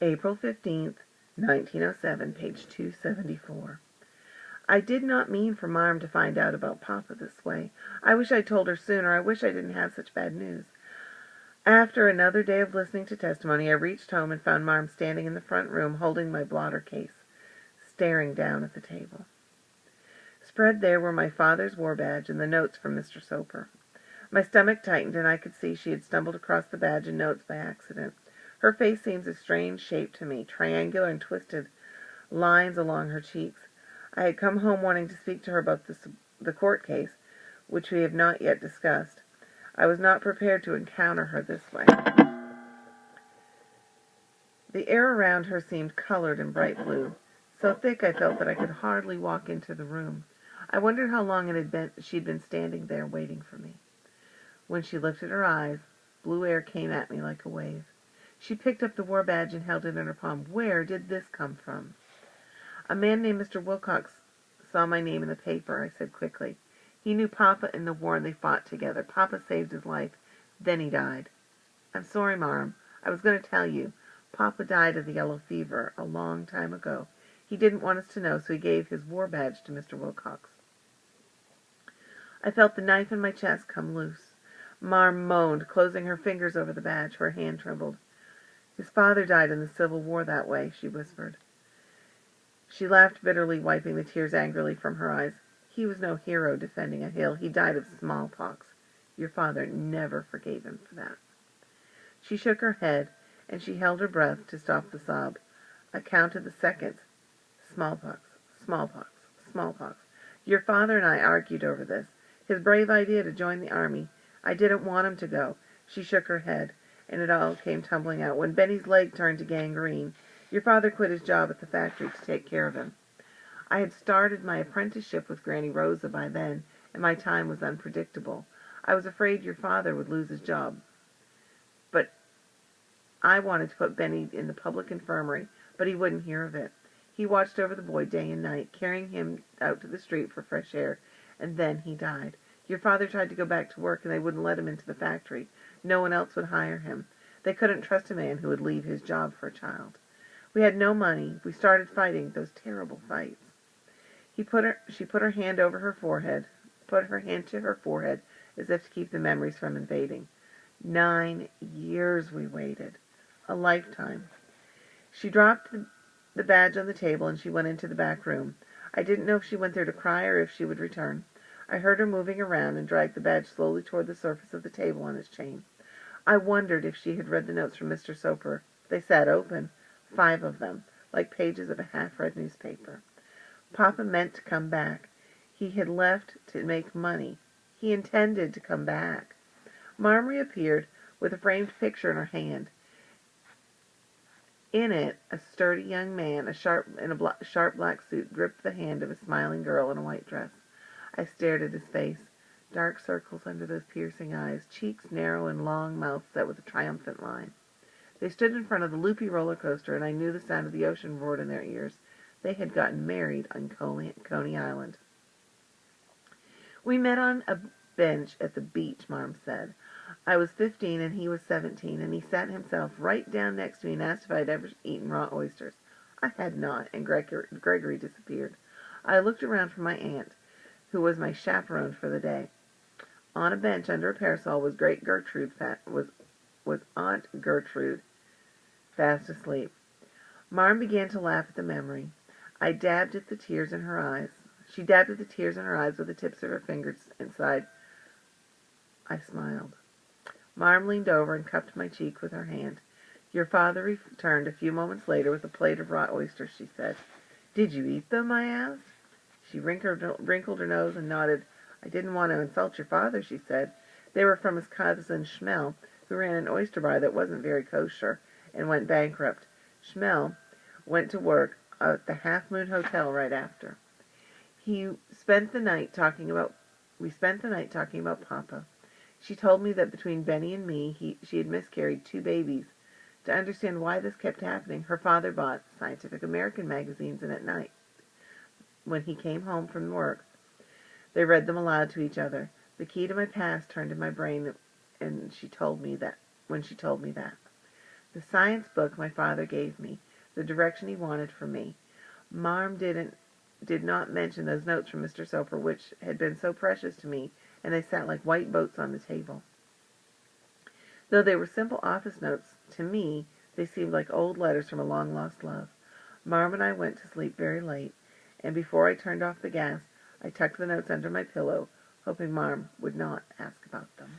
April 15th, 1907, page 274. I did not mean for Marm to find out about Papa this way. I wish I'd told her sooner. I wish I didn't have such bad news. After another day of listening to testimony, I reached home and found Marm standing in the front room holding my blotter case, staring down at the table. Spread there were my father's war badge and the notes from Mr. Soper. My stomach tightened, and I could see she had stumbled across the badge and notes by accident. Her face seems a strange shape to me, triangular and twisted lines along her cheeks. I had come home wanting to speak to her about the court case, which we have not yet discussed. I was not prepared to encounter her this way. The air around her seemed colored in bright blue, so thick I felt that I could hardly walk into the room. I wondered how long she'd been standing there waiting for me. When she lifted her eyes, blue air came at me like a wave. She picked up the war badge and held it in her palm. Where did this come from? A man named Mr. Wilcox saw my name in the paper, I said quickly. He knew Papa in the war and they fought together. Papa saved his life. Then he died. I'm sorry, Marm. I was going to tell you. Papa died of the yellow fever a long time ago. He didn't want us to know, so he gave his war badge to Mr. Wilcox. I felt the knife in my chest come loose. Marm moaned, closing her fingers over the badge. Her hand trembled. His father died in the Civil War that way, she whispered. She laughed bitterly, wiping the tears angrily from her eyes. He was no hero defending a hill. He died of smallpox. Your father never forgave him for that. She shook her head, and she held her breath to stop the sob. I counted the seconds. Smallpox, smallpox, smallpox. Your father and I argued over this. His brave idea to join the army. I didn't want him to go. She shook her head, and it all came tumbling out. When Benny's leg turned to gangrene, your father quit his job at the factory to take care of him. I had started my apprenticeship with Granny Rosa by then, and my time was unpredictable. I was afraid your father would lose his job. But I wanted to put Benny in the public infirmary, but he wouldn't hear of it. He watched over the boy day and night, carrying him out to the street for fresh air, and then he died. Your father tried to go back to work, and they wouldn't let him into the factory. No one else would hire him. They couldn't trust a man who would leave his job for a child. We had no money. We started fighting those terrible fights. She put her hand over her forehead, put her hand to her forehead, as if to keep the memories from invading. 9 years we waited. A lifetime. She dropped the badge on the table, and she went into the back room. I didn't know if she went there to cry or if she would return. I heard her moving around and dragged the badge slowly toward the surface of the table on its chain. I wondered if she had read the notes from Mr. Soper. They sat open, 5 of them, like pages of a half-read newspaper. Papa meant to come back. He had left to make money. He intended to come back. Marm reappeared with a framed picture in her hand. In it, a sturdy young man, in a sharp black suit, gripped the hand of a smiling girl in a white dress. I stared at his face. Dark circles under those piercing eyes, cheeks narrow and long, mouth set with a triumphant line. They stood in front of the loopy roller coaster, and I knew the sound of the ocean roared in their ears. They had gotten married on Coney Island. We met on a bench at the beach, Marm said. I was 15 and he was 17, and he sat himself right down next to me and asked if I had ever eaten raw oysters. I had not, and Gregory disappeared. I looked around for my aunt, who was my chaperone for the day. On a bench under a parasol was was Aunt Gertrude, fast asleep. Marm began to laugh at the memory. She dabbed at the tears in her eyes with the tips of her fingers and sighed. I smiled. Marm leaned over and cupped my cheek with her hand. Your father returned a few moments later with a plate of raw oysters, she said. Did you eat them? I asked. She wrinkled her nose and nodded. I didn't want to insult your father, she said. They were from his cousin Schmel, who ran an oyster bar that wasn't very kosher and went bankrupt. Schmel went to work at the Half Moon Hotel right after. We spent the night talking about Papa. She told me that between Benny and me, she had miscarried 2 babies. To understand why this kept happening, her father bought Scientific American magazines, and at night, when he came home from work, they read them aloud to each other. The key to my past turned in my brain, and when she told me that. The science book my father gave me, the direction he wanted for me. Marm did not mention those notes from Mr. Soper which had been so precious to me, and they sat like white boats on the table. Though they were simple office notes, to me they seemed like old letters from a long-lost love. Marm and I went to sleep very late, and before I turned off the gas, I tucked the notes under my pillow, hoping Marm would not ask about them.